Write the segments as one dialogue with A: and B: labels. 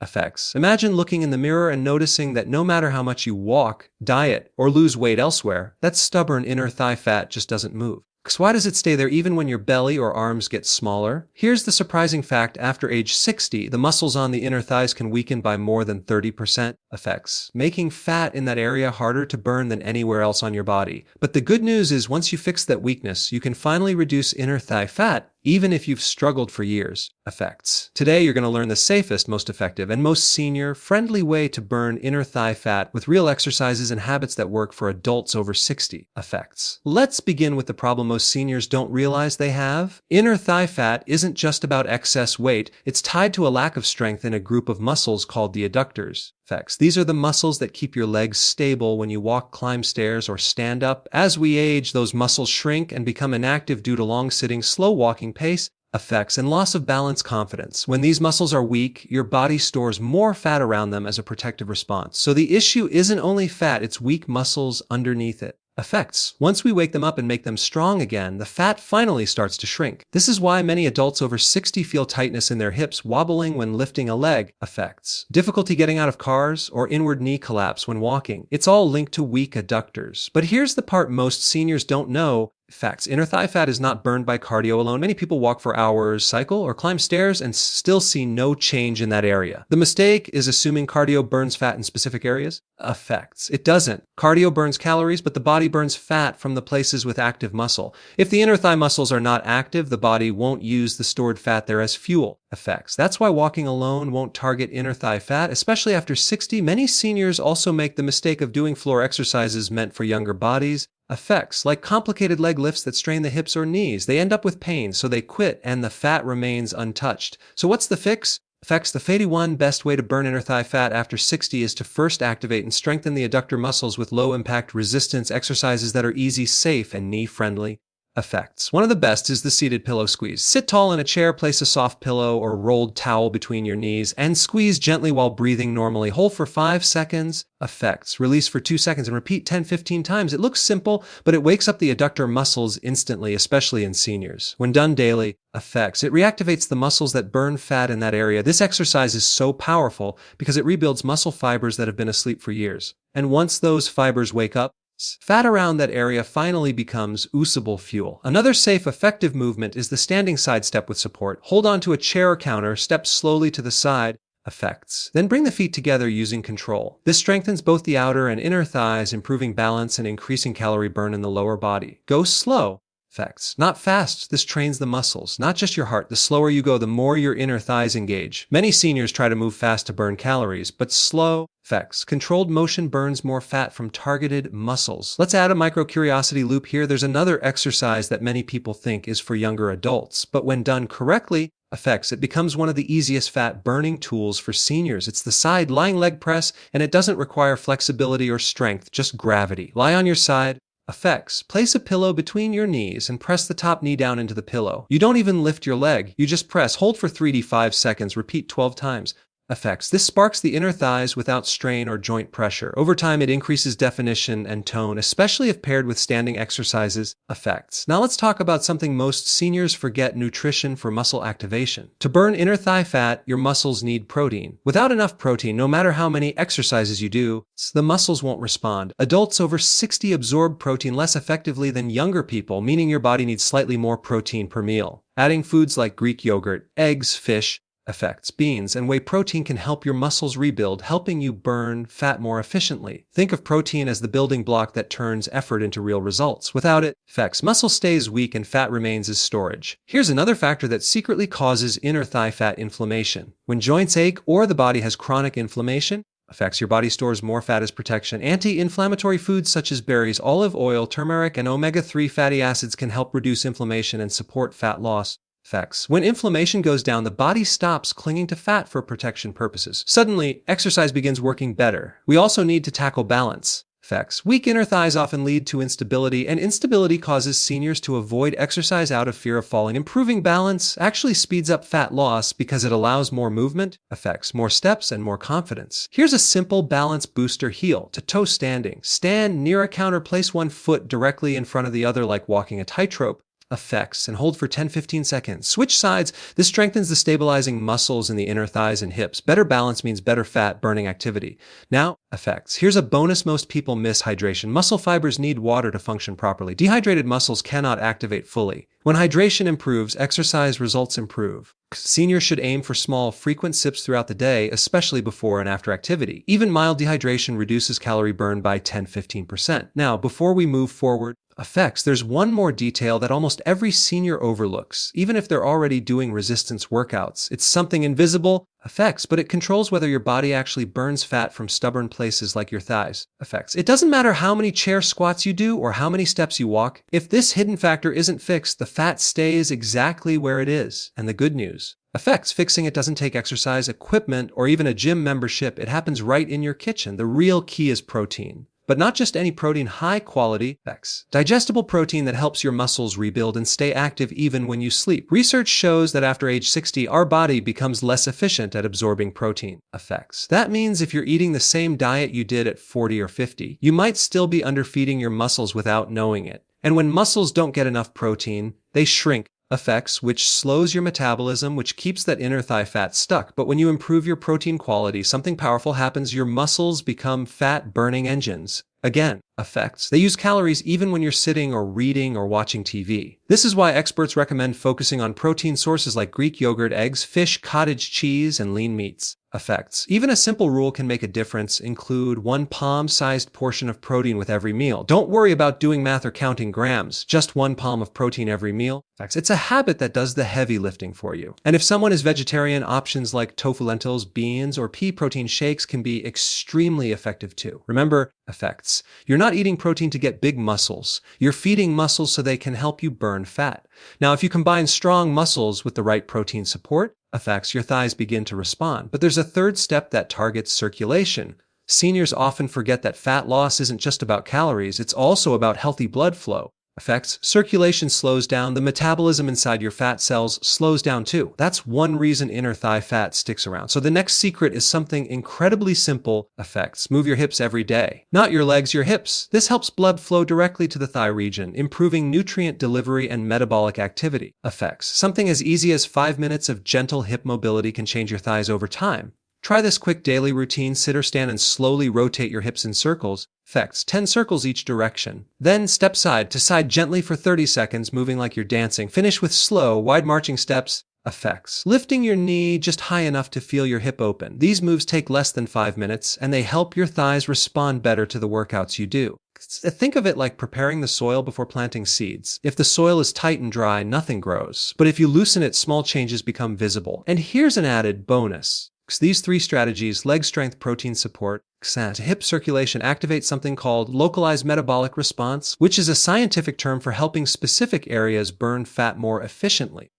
A: Effects. Imagine looking in the mirror and noticing that no matter how much you walk, diet, or lose weight elsewhere, that stubborn inner thigh fat just doesn't move. Because why does it stay there even when your belly or arms get smaller? Here's the surprising fact: after age 60, the muscles on the inner thighs can weaken by more than 30%. Effects, making fat in that area harder to burn than anywhere else on your body. But the good news is, once you fix that weakness, you can finally reduce inner thigh fat, even if you've struggled for years. Effects. Today, you're going to learn the safest, most effective, and most senior-friendly way to burn inner thigh fat with real exercises and habits that work for adults over 60. Effects. Let's begin with the problem most seniors don't realize they have. Inner thigh fat isn't just about excess weight, it's tied to a lack of strength in a group of muscles called the adductors. Effects. These are the muscles that keep your legs stable when you walk, climb stairs, or stand up. As we age, those muscles shrink and become inactive due to long-sitting, slow-walking pace. Effects and loss of balance confidence. When these muscles are weak, your body stores more fat around them as a protective response. So the issue isn't only fat, it's weak muscles underneath it. Effects. Once we wake them up and make them strong again, the fat finally starts to shrink. This is why many adults over 60 feel tightness in their hips, wobbling when lifting a leg. Effects. Difficulty getting out of cars, or inward knee collapse when walking. It's all linked to weak adductors. But here's the part most seniors don't know. Facts. Inner thigh fat is not burned by cardio alone. Many people walk for hours, cycle, or climb stairs and still see no change in that area. The mistake is assuming cardio burns fat in specific areas. Effects. It doesn't. Cardio burns calories, but the body burns fat from the places with active muscle. If the inner thigh muscles are not active, the body won't use the stored fat there as fuel. Effects. That's why walking alone won't target inner thigh fat, especially after 60. Many seniors also make the mistake of doing floor exercises meant for younger bodies. Effects, like complicated leg lifts that strain the hips or knees. They end up with pain, so they quit and the fat remains untouched. So what's the fix? Effects. The 81 best way to burn inner thigh fat after 60 is to first activate and strengthen the adductor muscles with low-impact resistance exercises that are easy, safe, and knee-friendly. Effects. One of the best is the seated pillow squeeze. Sit tall in a chair, place a soft pillow or rolled towel between your knees, and squeeze gently while breathing normally. Hold for 5 seconds. Effects. Release for 2 seconds and repeat 10-15 times. It looks simple, but it wakes up the adductor muscles instantly, especially in seniors. When done daily, effects. It reactivates the muscles that burn fat in that area. This exercise is so powerful because it rebuilds muscle fibers that have been asleep for years. And once those fibers wake up, fat around that area finally becomes usable fuel. Another safe, effective movement is the standing side step with support. Hold on to a chair or counter, step slowly to the side. Effects. Then bring the feet together using control. This strengthens both the outer and inner thighs, improving balance and increasing calorie burn in the lower body. Go slow. Effects. Not fast. This trains the muscles, not just your heart. The slower you go, the more your inner thighs engage. Many seniors try to move fast to burn calories, but slow. Effects. Controlled motion burns more fat from targeted muscles. Let's add a micro curiosity loop here. There's another exercise that many people think is for younger adults, but when done correctly, effects, it becomes one of the easiest fat burning tools for seniors. It's the side lying leg press, and it doesn't require flexibility or strength, just gravity. Lie on your side. Effects. Place a pillow between your knees and press the top knee down into the pillow. You don't even lift your leg, you just press. Hold for 3 to 5 seconds, repeat 12 times. Effects. This sparks the inner thighs without strain or joint pressure. Over time, it increases definition and tone, especially if paired with standing exercises. Effects. Now let's talk about something most seniors forget: nutrition for muscle activation. To burn inner thigh fat, your muscles need protein. Without enough protein, no matter how many exercises you do, the muscles won't respond. Adults over 60 absorb protein less effectively than younger people, meaning your body needs slightly more protein per meal. Adding foods like Greek yogurt, eggs, fish, effects, beans, and whey protein can help your muscles rebuild, helping you burn fat more efficiently. Think of protein as the building block that turns effort into real results. Without it, effects, muscle stays weak and fat remains as storage. Here's another factor that secretly causes inner thigh fat: inflammation. When joints ache or the body has chronic inflammation, effects, your body stores more fat as protection. Anti-inflammatory foods such as berries, olive oil, turmeric, and omega-3 fatty acids can help reduce inflammation and support fat loss. Effects. When inflammation goes down, the body stops clinging to fat for protection purposes. Suddenly, exercise begins working better. We also need to tackle balance. Effects. Weak inner thighs often lead to instability, and instability causes seniors to avoid exercise out of fear of falling. Improving balance actually speeds up fat loss because it allows more movement, effects, more steps, and more confidence. Here's a simple balance booster: heel to toe standing. Stand near a counter, place one foot directly in front of the other like walking a tightrope. effects, and hold for 10-15 seconds. Switch sides. This strengthens the stabilizing muscles in the inner thighs and hips. Better balance means better fat burning activity. Now, effects. Here's a bonus: most people miss hydration. Muscle fibers need water to function properly. Dehydrated muscles cannot activate fully. When hydration improves, exercise results improve. Seniors should aim for small, frequent sips throughout the day, especially before and after activity. Even mild dehydration reduces calorie burn by 10-15%. Now, before we move forward, effects, there's one more detail that almost every senior overlooks, even if they're already doing resistance workouts. It's something invisible, effects, but it controls whether your body actually burns fat from stubborn places like your thighs. Effects. It doesn't matter how many chair squats you do or how many steps you walk. If this hidden factor isn't fixed, the fat stays exactly where it is. And the good news: effects, fixing it doesn't take exercise, equipment, or even a gym membership. It happens right in your kitchen. The real key is protein. But not just any protein, high-quality effects. Digestible protein that helps your muscles rebuild and stay active even when you sleep. Research shows that after age 60, our body becomes less efficient at absorbing protein. Effects. That means if you're eating the same diet you did at 40 or 50, you might still be underfeeding your muscles without knowing it. And when muscles don't get enough protein, they shrink. Effects, which slows your metabolism, which keeps that inner thigh fat stuck. But when you improve your protein quality, something powerful happens. Your muscles become fat-burning engines. Again, effects. They use calories even when you're sitting or reading or watching TV. This is why experts recommend focusing on protein sources like Greek yogurt, eggs, fish, cottage cheese, and lean meats. Effects. Even a simple rule can make a difference. Include 1 palm-sized portion of protein with every meal. Don't worry about doing math or counting grams. Just 1 palm of protein every meal. Effects. It's a habit that does the heavy lifting for you. And if someone is vegetarian, options like tofu, lentils, beans, or pea protein shakes can be extremely effective too. Remember, effects. You're not eating protein to get big muscles. You're feeding muscles so they can help you burn fat. Now, if you combine strong muscles with the right protein support, effects, your thighs begin to respond. But there's a third step that targets circulation. Seniors often forget that fat loss isn't just about calories, it's also about healthy blood flow. Effects, circulation slows down, the metabolism inside your fat cells slows down too. That's one reason inner thigh fat sticks around. So the next secret is something incredibly simple. Effects, move your hips every day. Not your legs, your hips. This helps blood flow directly to the thigh region, improving nutrient delivery and metabolic activity. Effects, something as easy as 5 minutes of gentle hip mobility can change your thighs over time. Try this quick daily routine: sit or stand and slowly rotate your hips in circles. Effects, 10 circles each direction. Then step side to side gently for 30 seconds, moving like you're dancing. Finish with slow, wide marching steps. Effects, lifting your knee just high enough to feel your hip open. These moves take less than 5 minutes, and they help your thighs respond better to the workouts you do. Think of it like preparing the soil before planting seeds. If the soil is tight and dry, nothing grows. But if you loosen it, small changes become visible. And here's an added bonus. These 3 strategies, leg strength, protein support, hip circulation, activate something called localized metabolic response, which is a scientific term for helping specific areas burn fat more efficiently.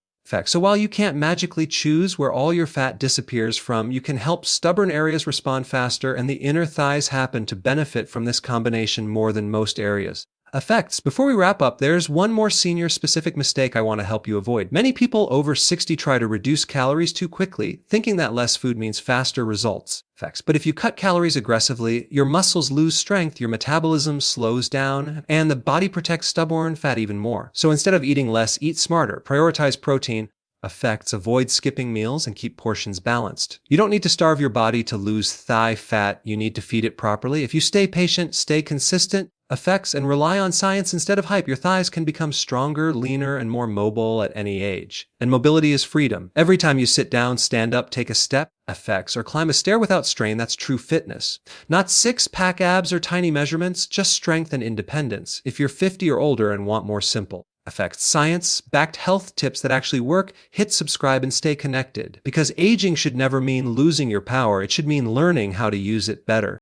A: So while you can't magically choose where all your fat disappears from, you can help stubborn areas respond faster, and the inner thighs happen to benefit from this combination more than most areas. Effects. Before we wrap up, there's one more senior-specific mistake I want to help you avoid. Many people over 60 try to reduce calories too quickly, thinking that less food means faster results. Effects. But if you cut calories aggressively, your muscles lose strength, your metabolism slows down, and the body protects stubborn fat even more. So instead of eating less, eat smarter. Prioritize protein. Effects. Avoid skipping meals and keep portions balanced. You don't need to starve your body to lose thigh fat. You need to feed it properly. If you stay patient, stay consistent, effects, and rely on science instead of hype, your thighs can become stronger, leaner, and more mobile at any age. And mobility is freedom. Every time you sit down, stand up, take a step, effects, or climb a stair without strain, that's true fitness. Not 6-pack abs or tiny measurements, just strength and independence. If you're 50 or older and want more simple effects, science-backed health tips that actually work, hit subscribe and stay connected. Because aging should never mean losing your power, it should mean learning how to use it better.